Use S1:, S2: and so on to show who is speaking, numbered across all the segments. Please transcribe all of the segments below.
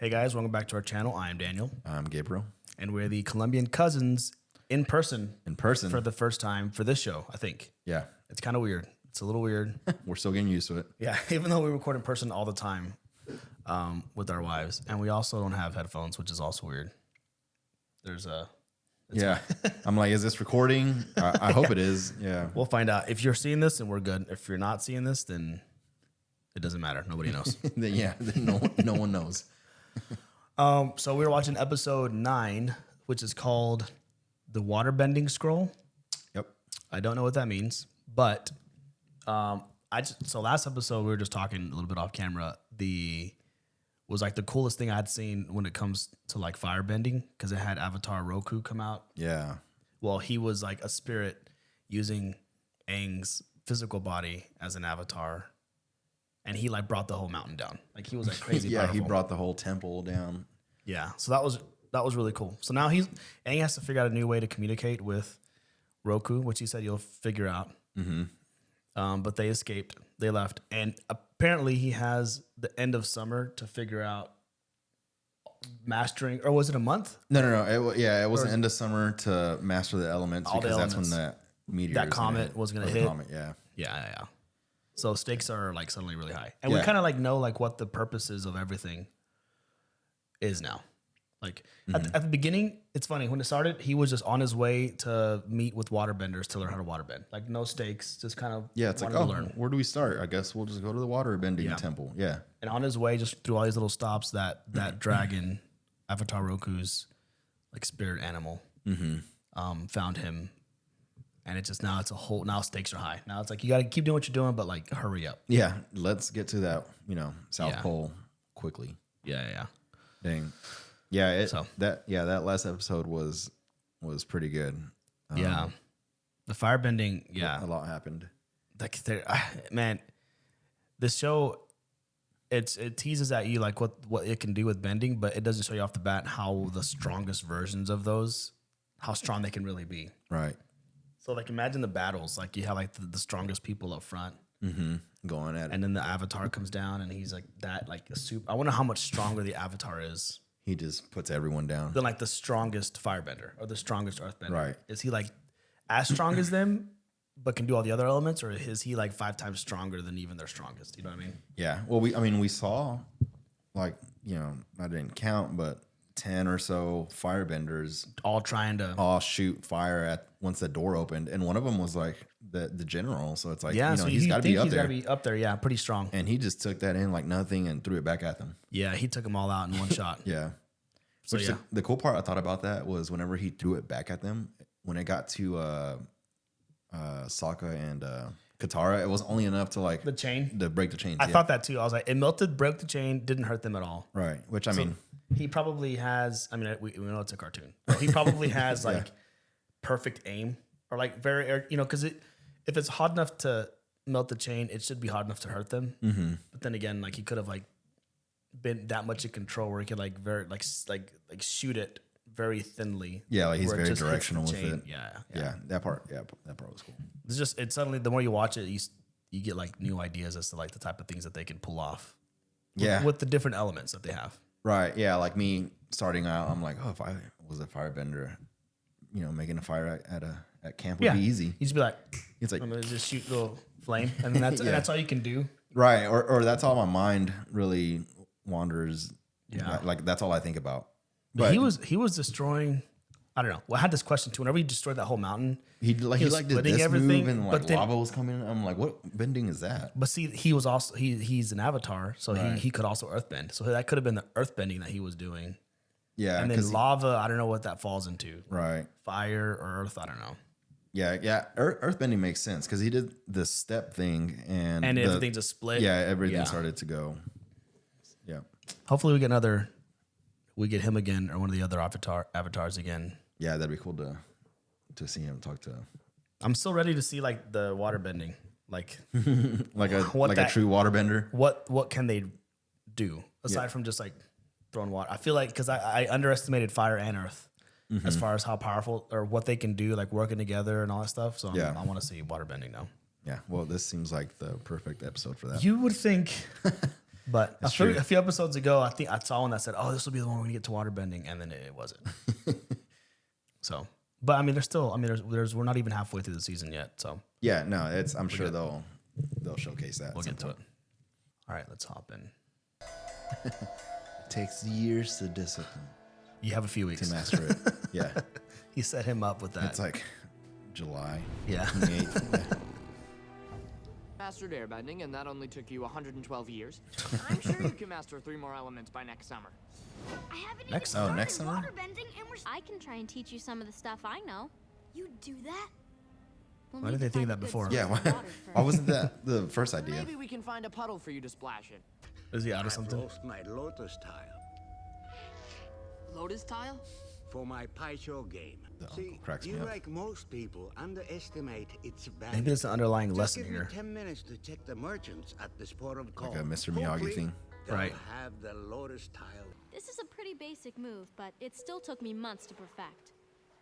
S1: Hey guys, welcome back to our channel. I am Daniel.
S2: I'm Gabriel.
S1: And we're the Colombian cousins in person.
S2: In person.
S1: For the first time for this show, I think.
S2: Yeah.
S1: It's kind of weird. It's a little weird.
S2: We're still getting used to it.
S1: Yeah, even though we record in person all the time with our wives. And we also don't have headphones, which is also weird.
S2: Yeah. I'm like, is this recording? I hope it is. Yeah.
S1: We'll find out. If you're seeing this, then we're good. If you're not seeing this, then it doesn't matter. Nobody knows.
S2: Yeah. No one knows.
S1: So we were watching episode 9, which is called the Waterbending Scroll.
S2: Yep.
S1: I don't know what that means, but so last episode we were just talking a little bit off camera. Was like the coolest thing I'd seen when it comes to like firebending, because it had Avatar Roku come out.
S2: Yeah.
S1: Well, he was like a spirit using Aang's physical body as an avatar, and he like brought the whole mountain down. Like he was like crazy.
S2: Yeah,
S1: powerful.
S2: he brought the whole temple down.
S1: Yeah, so that was really cool. So now Aang has to figure out a new way to communicate with Roku, which he said you'll figure out. Mm-hmm. But they escaped. They left, and apparently he has the end of summer to figure out mastering. Or was it a month?
S2: No. It was the end of summer to master the elements, because that's when that meteor,
S1: that comet was going to hit.
S2: Comet, yeah.
S1: Yeah. So stakes are like suddenly really high, and we kind of like know like what the purposes of everything is now. Like at the beginning, it's funny when it started. He was just on his way to meet with waterbenders to learn how to waterbend. Like no stakes, just kind of
S2: It's like,
S1: learn.
S2: Where do we start? I guess we'll just go to the waterbending temple. Yeah.
S1: And on his way, just through all these little stops, that dragon, Avatar Roku's like spirit animal, found him, and it just now stakes are high. Now it's like you got to keep doing what you're doing, but like hurry up.
S2: Yeah. Let's get to that South Pole quickly.
S1: Yeah.
S2: Dang. Yeah, that last episode was pretty good.
S1: The firebending,
S2: a lot happened.
S1: Like man, this show it teases at you like what it can do with bending, but it doesn't show you off the bat how the strongest versions of those, how strong they can really be.
S2: Right.
S1: So like imagine the battles, like you have like the strongest people up front.
S2: Going at it.
S1: And then the avatar comes down and he's like that, like a super. I wonder how much stronger the avatar is.
S2: He just puts everyone down.
S1: Than like the strongest firebender or the strongest earthbender.
S2: Right.
S1: Is he like as strong as them, but can do all the other elements, or is he like 5 times stronger than even their strongest? You know what I mean?
S2: Yeah. Well, we saw like, I didn't count, but 10 or so firebenders
S1: all trying to
S2: shoot fire at once the door opened, and one of them was like the general. So it's like,
S1: so
S2: he's got to be up there.
S1: He's got to be up there. Yeah, pretty strong.
S2: And he just took that in like nothing and threw it back at them.
S1: Yeah, he took them all out in one shot.
S2: Yeah.
S1: So
S2: Which the cool part I thought about that was whenever he threw it back at them, when it got to Sokka and Katara, it was only enough to like
S1: the chain
S2: to break the chains.
S1: I thought that too. I was like, it melted, broke the chain, didn't hurt them at all.
S2: Right. Which I mean,
S1: he probably has. I mean, we know it's a cartoon. But he probably has like perfect aim, or like very, because if it's hot enough to melt the chain, it should be hot enough to hurt them. Mm-hmm. But then again, like he could have like been that much in control where he could like very like shoot it very thinly.
S2: Yeah, like he's very directional with it.
S1: Yeah.
S2: That part was cool.
S1: It's suddenly the more you watch it, you get like new ideas as to like the type of things that they can pull off. With the different elements that they have.
S2: Right. Yeah. Like me starting out, I'm like, if I was a firebender, making a fire at camp would be easy.
S1: You just be like,
S2: it's like,
S1: I'm gonna just shoot a little flame, and then that's and that's all you can do.
S2: Right. Or that's all my mind really wanders.
S1: Yeah.
S2: Like that's all I think about.
S1: But he was destroying. I don't know. Well, I had this question too. Whenever he destroyed that whole mountain,
S2: he did this
S1: everything,
S2: move and like lava was coming in. I'm like, what bending is that?
S1: But see, he was also he's an avatar, so he could also earthbend. So that could have been the earthbending that he was doing.
S2: Yeah.
S1: And then lava, I don't know what that falls into.
S2: Right.
S1: Fire or earth, I don't know.
S2: Yeah. Earthbending makes sense because he did the step thing and
S1: everything just split.
S2: Yeah, everything started to go. Yeah.
S1: Hopefully we get him again or one of the other avatars again.
S2: Yeah, that'd be cool to see him talk to.
S1: I'm still ready to see like the waterbending, like
S2: like a true waterbender.
S1: What can they do aside from just like throwing water? I feel like because I underestimated fire and earth as far as how powerful or what they can do, like working together and all that stuff. So I want to see waterbending now.
S2: Yeah, well, this seems like the perfect episode for that.
S1: You would think But
S2: That's true.
S1: a few episodes ago, I think I saw one that said, "Oh, this will be the one when we get to waterbending," and then it wasn't. So, but I mean, there's still. I mean, there's. We're not even halfway through the season yet. So
S2: Yeah, no, it's. I'm sure they'll showcase that.
S1: we'll get to it. All right, let's hop in.
S2: It takes years to discipline
S1: You have a few
S2: to
S1: weeks.
S2: master it. Yeah,
S1: He set him up with that.
S2: it's like July
S1: Yeah.
S2: 28th. Yeah.
S3: Mastered airbending, and that only took you 112 years. I'm sure you can master 3 more elements by next summer.
S4: I haven't
S1: Next-
S4: even
S1: oh,
S4: started
S2: next summer?
S4: waterbending, and
S5: I can try and teach you some of the stuff I know.
S4: you do that?
S5: We'll
S1: Why
S5: need
S1: did they
S5: to
S1: think
S5: find
S1: of
S5: a
S1: that
S5: good
S1: before?
S5: source
S2: Yeah,
S5: of
S2: why,
S5: water
S2: why
S5: first.
S2: wasn't that the first idea?
S3: Maybe we can find a puddle for you to splash in.
S1: Is he out of something?
S6: Lost my lotus tile
S3: Lotus tile?
S6: for my Pai Show game.
S2: That
S6: See,
S2: cracks me
S6: you
S2: up.
S6: like most people underestimate its value.
S1: Maybe there's an underlying
S6: Just
S1: lesson
S6: give me
S1: here.
S6: 10 minutes to check the merchants at this port of call.
S2: Like a Mr. Miyagi
S6: Hopefully,
S2: thing.
S6: they'll
S1: Right.
S6: have the lotus tile.
S5: This is a pretty basic move, but it still took me months to perfect.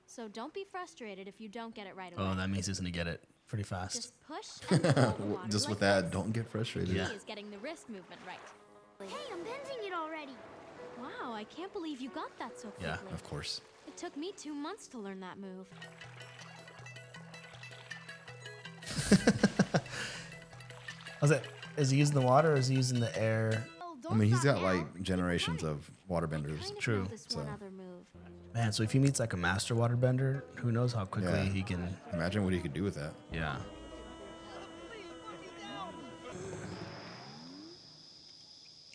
S5: So don't be frustrated if you don't get it right away.
S1: Oh, that means he's gonna get it pretty fast.
S5: Just push and pull the water
S2: Just
S5: like
S2: with that,
S5: this.
S2: don't get frustrated.
S1: Yeah.
S5: He is getting the wrist movement right.
S4: Hey, I'm bending it already.
S5: Wow, I can't believe you got that so quickly.
S1: Yeah,
S2: Of course.
S5: It took me 2 months to learn that move.
S1: Was it? Is he using the water or is he using the air?
S4: Oh,
S2: I
S4: don't
S2: mean, he's
S4: stop
S2: got
S4: now.
S2: like generations of waterbenders.
S5: Kind of
S1: True,
S5: know this one
S2: so-
S5: other move.
S1: Man, so if he meets like a master waterbender, who knows how quickly
S2: Yeah.
S1: he can.
S2: Imagine what he could do with that.
S1: Yeah.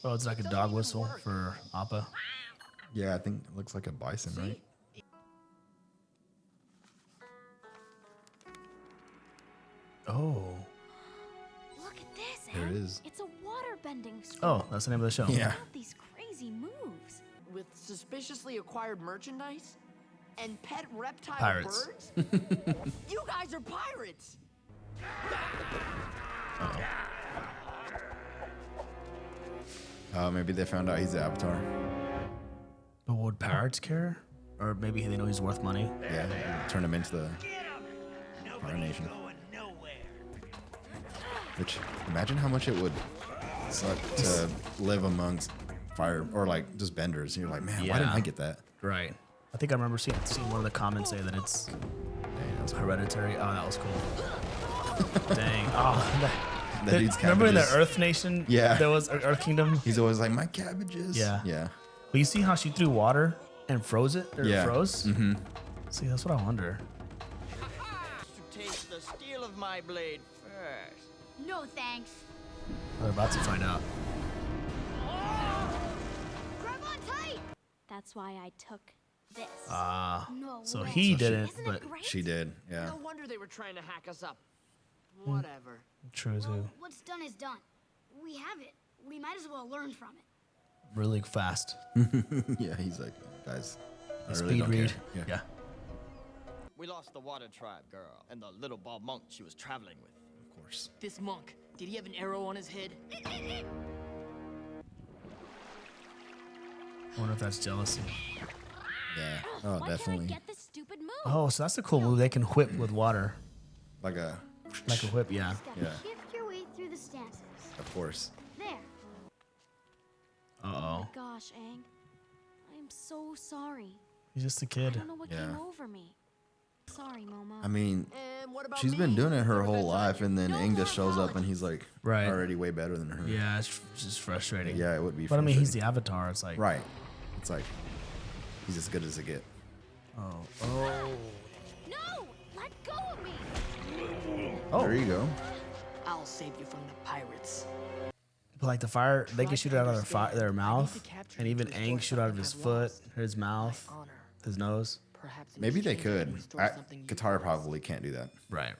S1: Oh, it's like a dog whistle for Appa.
S2: Yeah, I think it looks like a bison, right?
S1: Oh.
S5: Look at this,
S2: There it
S5: Em.
S2: is.
S5: It's a waterbending scroll.
S1: Oh, that's the name of the show.
S2: Yeah.
S5: All these crazy moves.
S3: With suspiciously acquired merchandise? And pet reptile
S1: Pirates.
S3: birds? You guys are pirates!
S2: Maybe they found out he's the Avatar.
S1: But would pirates care? Or maybe they know he's worth money.
S2: Yeah, turn him into the Fire Nation. Which, imagine how much it would suck to live amongst fire or like just benders. You're like, man, why didn't
S1: Yeah.
S2: I get that?
S1: Right. I think I remember seeing one of the comments say that it's hereditary. Oh, that was cool. Dang. Oh,
S2: That dude's
S1: remember in the
S2: cabbages.
S1: Earth Nation?
S2: Yeah.
S1: There was Earth Kingdom.
S2: He's always like, my cabbages.
S1: Yeah.
S2: Yeah.
S1: But you see how she threw water and froze it? Or
S2: Yeah.
S1: froze? Mm-hmm. See, that's what I wonder.
S3: To taste the steel of my blade first.
S4: No thanks.
S1: We're about to find out.
S4: Grab on tight.
S5: That's why I took this.
S4: No
S1: So
S4: way.
S1: he didn't,
S5: Isn't
S1: but
S5: it great?
S2: She did. Yeah.
S3: No wonder they were trying to hack us up. Whatever.
S1: true too.
S4: Well, what's done is done. We have it. We might as well learn from it.
S1: Really fast.
S2: Yeah, he's like, guys, I
S1: A
S2: really
S1: speed
S2: don't
S1: read.
S2: care.
S1: Yeah.
S3: We lost the water tribe girl and the little bald monk she was traveling with.
S2: Of course.
S3: This monk, did he have an arrow on his head?
S1: I wonder if that's jealousy.
S2: Yeah. Oh,
S5: Why
S2: definitely.
S5: can't I get this stupid move?
S1: Oh, so that's a cool move. They can whip with water.
S2: Like a,
S1: Like a whip, yeah.
S4: Just gotta
S2: Yeah.
S4: shift your way through the stances.
S2: of course.
S4: There.
S1: Uh-oh.
S5: Gosh, Aang. I'm so sorry.
S1: He's just a
S5: I
S1: kid.
S5: don't know what
S2: Yeah.
S5: came over me. Sorry, Momo.
S2: I mean,
S3: And what about
S2: she's been
S3: me?
S2: doing it her
S3: Never
S2: whole
S3: been
S2: life,
S3: touched.
S2: and then
S3: No
S2: Aang
S3: more
S2: just shows up and
S3: apologies.
S2: he's like
S1: Right.
S2: already way better than her.
S1: Yeah, it's just frustrating.
S2: Yeah, it would be.
S1: But I mean, he's the
S2: frustrating.
S1: Avatar. It's like,
S2: Right. It's like he's as good as it get.
S1: oh,
S5: No! Let go of me!
S1: oh.
S2: There you go.
S3: I'll save you from the pirates.
S1: But like the fire, they can shoot out of their mouth, and even Aang shoot out of his foot, his mouth,
S3: Honor.
S1: his nose.
S3: Perhaps in
S2: Maybe they
S3: exchange,
S2: could.
S3: you restore something you
S2: Katara probably can't do that.
S1: Right.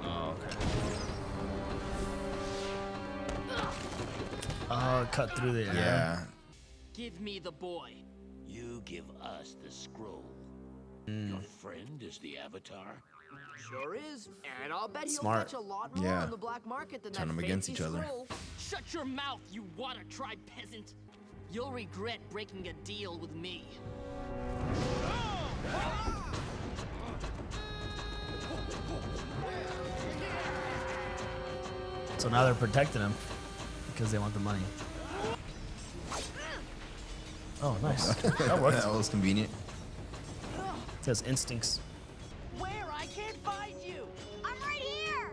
S1: Oh, okay. Oh, it cut through the air.
S2: Yeah.
S3: Give me the boy.
S7: You give us the scroll.
S1: Hmm.
S7: Your friend is the Avatar.
S3: Sure is, and I'll bet he'll
S1: Smart.
S3: fetch a lot more
S2: Yeah.
S3: on the black market than
S2: Turn
S3: that
S2: 'em against
S3: fancy
S2: each other.
S3: scroll. Shut your mouth, you water tribe peasant. You'll regret breaking a deal with me.
S1: So now they're protecting him. because they want the money. Oh, nice. That worked.
S2: That was convenient.
S1: It has instincts.
S8: Where? I can't find you.
S4: I'm right here.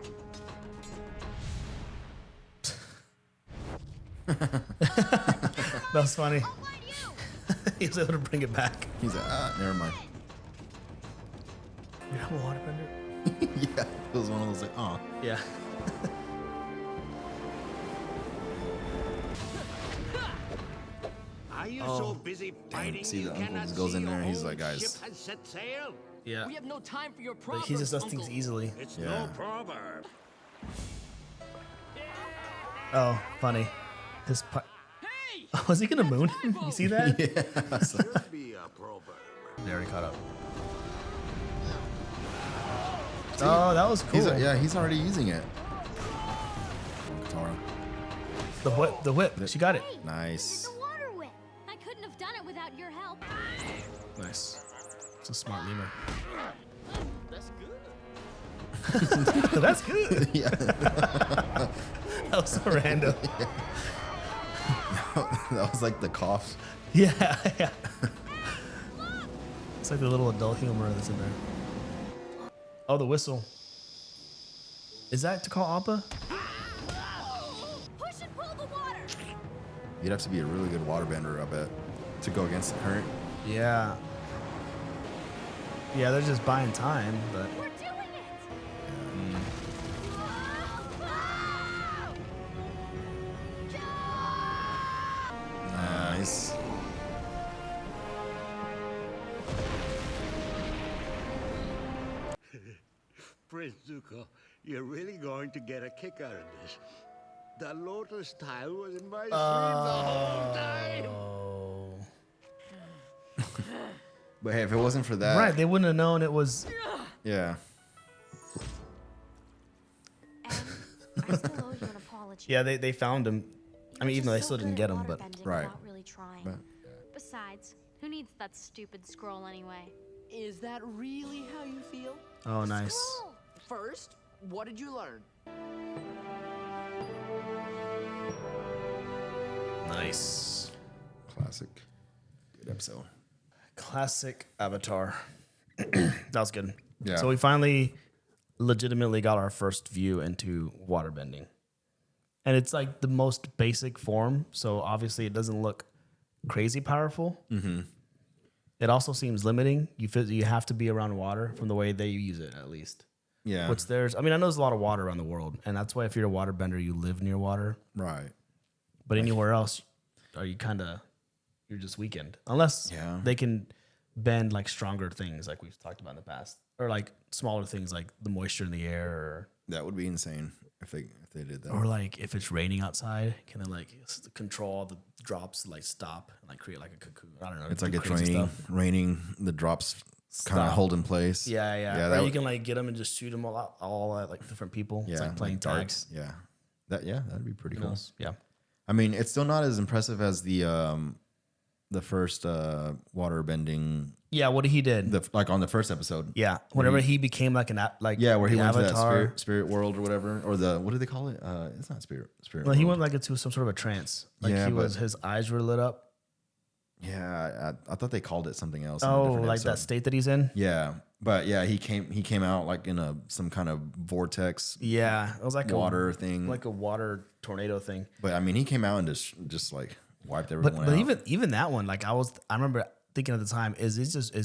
S1: That was funny.
S4: I'll find you.
S1: He was able to bring it back.
S2: He's like, never mind.
S1: You have a waterbender?
S2: Yeah, it was one of those like, oh.
S1: Yeah.
S6: Are you so busy fighting
S2: see
S6: you
S2: the uncle
S6: cannot
S2: just goes
S6: see
S2: in there,
S6: your
S2: he's
S6: own
S2: like, guys.
S6: ship has set sail?
S1: Yeah.
S3: We have no time for your
S1: But
S3: problems,
S1: he just does
S3: Uncle.
S1: things easily.
S6: It's
S2: Yeah.
S6: no proverb.
S1: Oh, funny. His
S3: Hey!
S1: oh, was he gonna moon him? You see that?
S6: Should be a proverb.
S1: They already caught up. Oh, that was cool.
S2: He's already using it. Katara.
S1: The whip. She got it.
S2: Nice.
S4: The water whip.
S5: I couldn't have done it without your help.
S1: Nice. It's a smart lemur.
S3: That's good.
S1: That's good.
S2: Yeah.
S1: That was so random.
S2: That was like the cough.
S1: Yeah, yeah. It's like the little adult humor that's in there. Oh, the whistle. Is that to call Appa?
S5: Push and pull the water.
S2: You'd have to be a really good waterbender, I bet, to go against the current.
S1: Yeah. Yeah, they're just buying time, but
S5: We're doing it.
S2: Nice.
S6: Prince Zuko, you're really going to get a kick out of this. The lotus tile was in my sleeve the whole time.
S1: oh.
S2: But hey, if it wasn't for that,
S1: Right, they wouldn't have known it was.
S2: yeah.
S5: And I still owe you an apology.
S1: Yeah, they found him. I mean, even though they still didn't get him, but
S2: Right.
S5: Without really trying.
S2: But-
S5: Besides, who needs that stupid scroll anyway?
S8: Is that really how you feel?
S1: oh, nice.
S5: Scroll!
S3: First, what did you learn?
S1: Nice.
S2: Classic. Good episode.
S1: Classic Avatar. That was good.
S2: Yeah.
S1: So we finally legitimately got our first view into waterbending. And it's like the most basic form. So obviously it doesn't look crazy powerful. Mm-hmm. It also seems limiting. You have to be around water from the way they use it, at least.
S2: Yeah.
S1: Which I know there's a lot of water around the world. And that's why if you're a waterbender, you live near water.
S2: Right.
S1: But anywhere else, you're just weakened. Unless
S2: Yeah.
S1: they can bend like stronger things like we've talked about in the past. Or like smaller things like the moisture in the air
S2: That would be insane if they did that.
S1: or like if it's raining outside, can they like control all the drops to like stop and like create like a cocoon? I don't know.
S2: It's
S1: do
S2: like it's
S1: crazy
S2: raining,
S1: stuff.
S2: raining. The drops kind of
S1: Stop.
S2: hold in place.
S1: Yeah, yeah.
S2: Yeah,
S1: Or
S2: that
S1: you
S2: would-
S1: can like get them and just shoot them all at like different people.
S2: Yeah,
S1: It's like playing
S2: darts.
S1: tags.
S2: Yeah, that'd be pretty
S1: You
S2: cool.
S1: know? Yeah.
S2: I mean, it's still not as impressive as the first waterbending,
S1: Yeah, what he did.
S2: like on the first episode.
S1: Yeah, whenever he became like
S2: Yeah, where he
S1: the
S2: went to
S1: avatar.
S2: that spirit world or whatever, or the what do they call it? It's not spirit.
S1: Well, he
S2: world.
S1: went like into some sort of a trance. Like
S2: Yeah, but-
S1: his eyes were lit up.
S2: Yeah, I thought they called it something else. in a
S1: Oh,
S2: different
S1: like that
S2: episode.
S1: state that he's in.
S2: Yeah, but yeah, he came out like in some kind of vortex
S1: Yeah, it was like
S2: water thing.
S1: like a water tornado thing.
S2: But I mean, he came out and just like wiped everyone
S1: But
S2: out.
S1: even that one, like I remember thinking at the time, is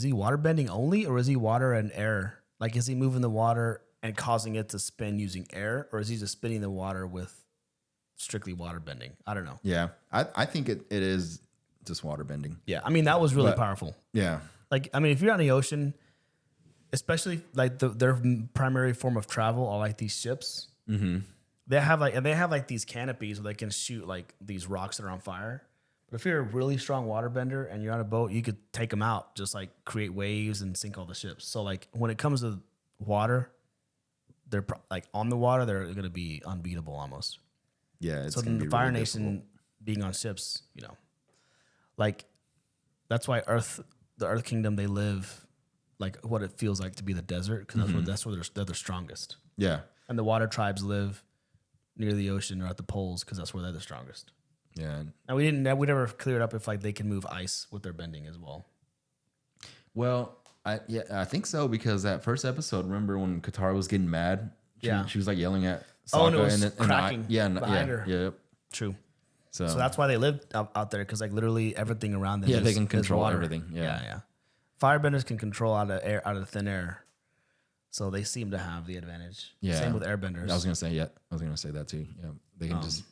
S1: he water bending only, or is he water and air? Like, is he moving the water and causing it to spin using air, or is he just spinning the water with strictly water bending? I don't know.
S2: Yeah, I think it is just water bending.
S1: Yeah, I mean that was really
S2: But-
S1: powerful.
S2: Yeah,
S1: Like, I mean, if you're out in the ocean, especially like their primary form of travel are like these ships. Mm-hmm. They have like these canopies where they can shoot like these rocks that are on fire. But if you're a really strong waterbender and you're on a boat, you could take them out, just like create waves and sink all the ships. So like when it comes to water, they're like on the water, they're going to be unbeatable almost.
S2: yeah. It's
S1: So
S2: gonna
S1: then
S2: be
S1: the Fire
S2: really
S1: Nation
S2: difficult.
S1: being on ships, like that's why the Earth Kingdom, they live like what it feels like to be the desert because that's where they're the strongest.
S2: Yeah,
S1: And the water tribes live near the ocean or at the poles because that's where they're the strongest.
S2: Yeah.
S1: And we never cleared up if like they can move ice with their bending as well.
S2: Well, I think so because that first episode, remember when Katara was getting mad? She was like yelling at Sokka
S1: And it was
S2: and
S1: cracking behind her.
S2: Yeah.
S1: True.
S2: So
S1: that's why they lived out there because like literally everything around them.
S2: they can
S1: is
S2: control
S1: water.
S2: everything. Yeah.
S1: Firebenders can control out of thin air, so they seem to have the advantage.
S2: Yeah.
S1: Same with airbenders.
S2: I was gonna say that too. Yeah, they can just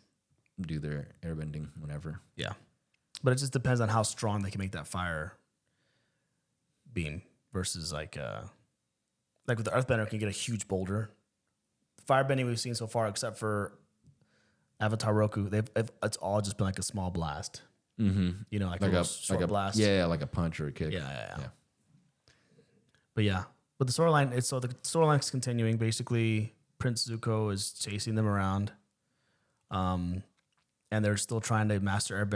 S2: do their airbending whenever.
S1: Yeah, but it just depends on how strong they can make that fire beam versus like with the earthbender can get a huge boulder. Firebending we've seen so far, except for Avatar Roku, it's all just been like a small blast.
S2: Mm-hmm.
S1: You know, like a short blast.
S2: Yeah, like a punch or a kick.
S1: Yeah. But the storyline the storyline's continuing. Basically, Prince Zuko is chasing them around, and they're still trying to master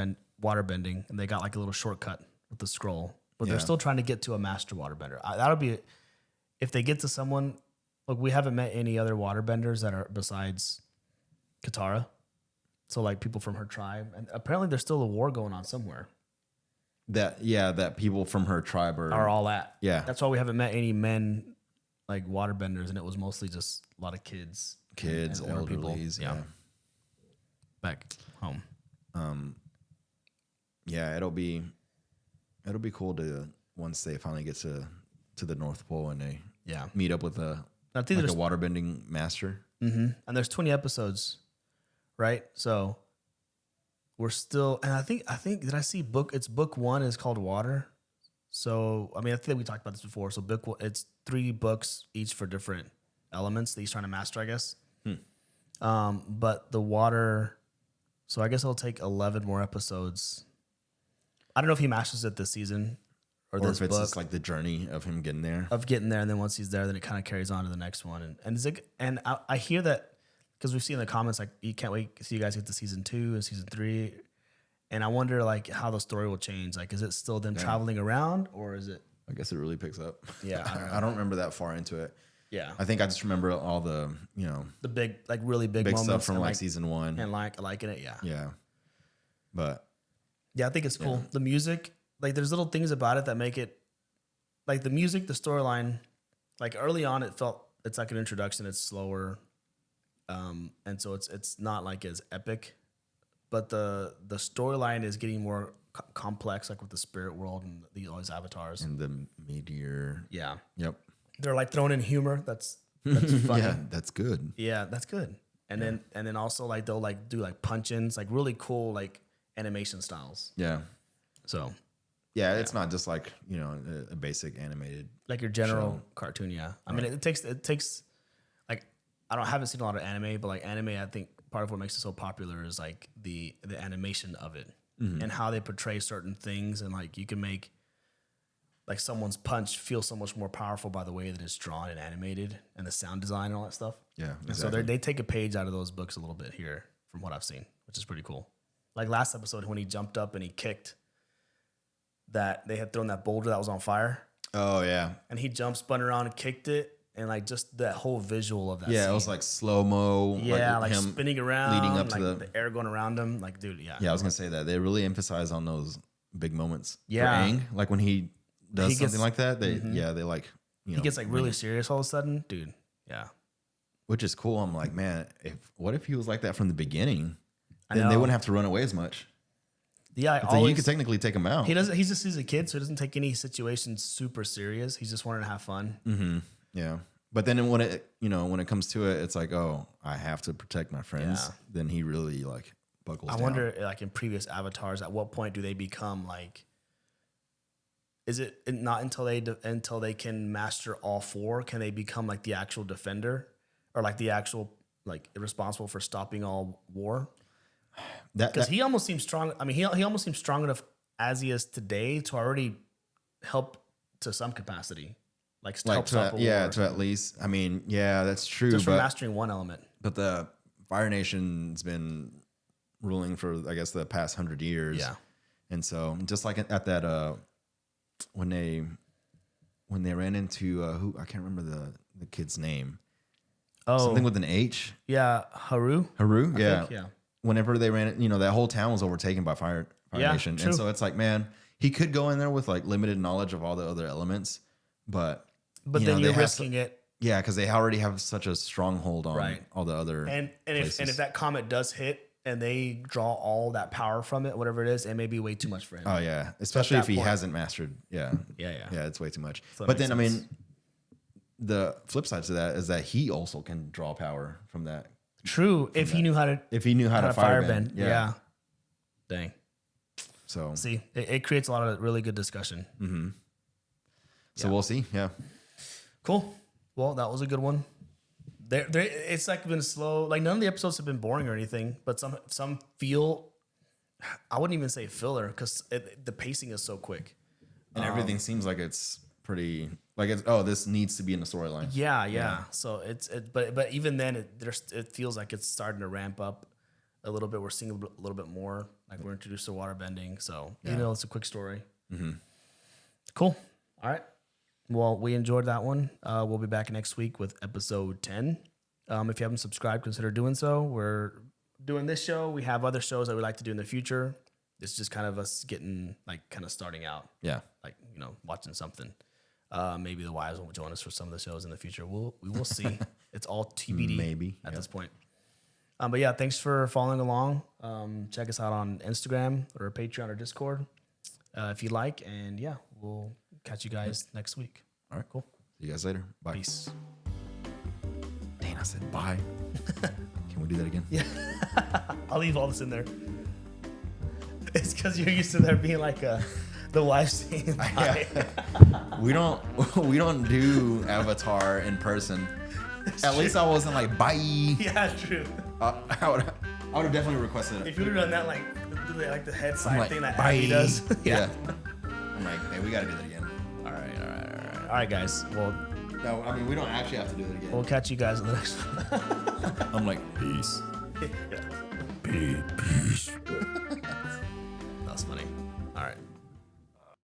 S1: waterbending, and they got like a little shortcut with the scroll, but they're still trying to get to a master waterbender. That'll be if they get to someone. Look, we haven't met any other waterbenders that are besides Katara. So like people from her tribe, and apparently there's still a war going on somewhere.
S2: That people from her tribe
S1: are all at.
S2: Yeah,
S1: that's why we haven't met any men like waterbenders, and it was mostly just a lot of kids,
S2: and older people. Yeah,
S1: back home.
S2: Yeah, it'll be cool to once they finally get to the North Pole and they meet up with a waterbending master.
S1: Mm-hmm. And there's 20 episodes. Right, so we're still, and I think did I see book 1 is called Water. So I mean I think we talked about this before. So it's 3 books each for different elements that he's trying to master, I guess. But the water, so I guess it'll take 11 more episodes. I don't know if he masters it this season or this
S2: if it's
S1: book.
S2: just like the journey of him getting there.
S1: And then once he's there, then it kind of carries on to the next one. And I hear that. Because we've seen in the comments, like, you can't wait to see you guys get to season 2 and season 3. And I wonder, like, how the story will change. Like, is it still them traveling around or is it?
S2: I guess it really picks up.
S1: Yeah.
S2: I don't remember that far into it.
S1: Yeah.
S2: I think I just remember all the,
S1: the big, like, really big moments.
S2: Stuff from, like, season 1.
S1: And, liking it, yeah.
S2: Yeah. But.
S1: Yeah, I think it's cool. The music, like, there's little things about it that make it, like, the music, the storyline, like, early on, it's like an introduction. It's slower. And so it's not like as epic, but the storyline is getting more complex, like with the spirit world and all these avatars
S2: and the meteor.
S1: Yeah.
S2: Yep.
S1: They're like throwing in humor. That's funny.
S2: Yeah, that's good.
S1: Yeah, that's good. And then also like they'll like do like punch-ins, like really cool like animation styles.
S2: Yeah.
S1: So.
S2: Yeah, it's not just like a basic animated
S1: like your general cartoon. Yeah. I mean it takes. I haven't seen a lot of anime, but like anime, I think part of what makes it so popular is like the animation of it and how they portray certain things, and like you can make like someone's punch feel so much more powerful by the way that it's drawn and animated and the sound design and all that stuff.
S2: Yeah,
S1: exactly. And so they take a page out of those books a little bit here from what I've seen, which is pretty cool. Like last episode when he jumped up and he kicked that they had thrown that boulder that was on fire.
S2: Oh yeah,
S1: and he jumped, spun around, and kicked it. And like just that whole visual of that.
S2: Yeah,
S1: scene.
S2: It was like slow mo.
S1: Yeah, like him spinning around,
S2: leading up to
S1: the air going around him. Like, dude, yeah.
S2: Yeah, I was gonna say that they really emphasize on those big moments.
S1: Yeah,
S2: for Aang, like when he does something like that, they they like
S1: he gets like really serious all of a sudden, dude. Yeah,
S2: which is cool. I'm like, man, what if he was like that from the beginning? Then they wouldn't have to run away as much.
S1: Yeah,
S2: you could technically take him out.
S1: He doesn't. He's a kid, so he doesn't take any situations super serious. He's just wanting to have fun.
S2: Mm-hmm. Yeah. But then when it comes to it, it's like, oh, I have to protect my friends. Yeah. Then he really like buckles down.
S1: I wonder, like in previous avatars, at what point do they become like? Is it not until they can master all 4? Can they become like the actual defender, or like the actual like responsible for stopping all war? Because he almost seems strong. I mean, he almost seems strong enough as he is today to already help to some capacity. Like help stop a war.
S2: To at least. I mean, yeah, that's true.
S1: Just for mastering one element.
S2: But the Fire Nation's been ruling for, I guess, the past 100 years.
S1: Yeah.
S2: And so, just like at that, when they ran into who I can't remember the kid's name. something with an H.
S1: Yeah, Haru.
S2: Haru, yeah.
S1: Yeah.
S2: Whenever they ran it, that whole town was overtaken by Fire Nation.
S1: True.
S2: And so it's like, man, he could go in there with like limited knowledge of all the other elements, but
S1: then you're risking it.
S2: Yeah, because they already have such a stronghold on all the other
S1: and if that comet does hit and they draw all that power from it, whatever it is, it may be way too much for him.
S2: Oh yeah, especially if he hasn't mastered. Yeah, it's way too much. So but then I mean, the flip side to that is that he also can draw power from that.
S1: True, if he knew how to firebend. Yeah. Dang.
S2: So
S1: see, it creates a lot of really good discussion.
S2: Mm-hmm. So we'll see. Yeah.
S1: Cool. Well, that was a good one. It's like been slow. Like none of the episodes have been boring or anything, but some feel. I wouldn't even say filler because the pacing is so quick,
S2: and everything seems like it's pretty. Like this needs to be in the storyline.
S1: Yeah. So but even then it feels like it's starting to ramp up a little bit. We're seeing a little bit more. Like we're introduced to waterbending, so it's a quick story.
S2: Mm-hmm.
S1: Cool. All right. Well, we enjoyed that one. We'll be back next week with episode 10. If you haven't subscribed, consider doing so. We're doing this show. We have other shows that we like to do in the future. It's just kind of us getting kind of starting out.
S2: Yeah.
S1: Watching something. Maybe the wives will join us for some of the shows in the future. We will see. It's all TBD
S2: maybe
S1: at this point. But yeah, thanks for following along. Check us out on Instagram or Patreon or Discord if you like. And yeah, we'll catch you guys next week.
S2: All right,
S1: cool.
S2: See you guys later. Bye.
S1: Peace.
S2: Dana said bye. Can we do that again?
S1: Yeah. I'll leave all this in there. It's because you're used to there being like the wife saying bye.
S2: We don't do Avatar in person. At least I wasn't like bye.
S1: Yeah, true.
S2: I would have definitely requested it.
S1: If you would have done that like the head side thing that
S2: bye.
S1: Abby does.
S2: Yeah. I'm like, hey, we gotta do that again.
S1: All right, guys. Well,
S2: no, I mean we don't actually have to do it again.
S1: We'll catch you guys in the next one.
S2: I'm like, peace.
S1: Yeah.
S2: Peace.
S1: That was funny. All right.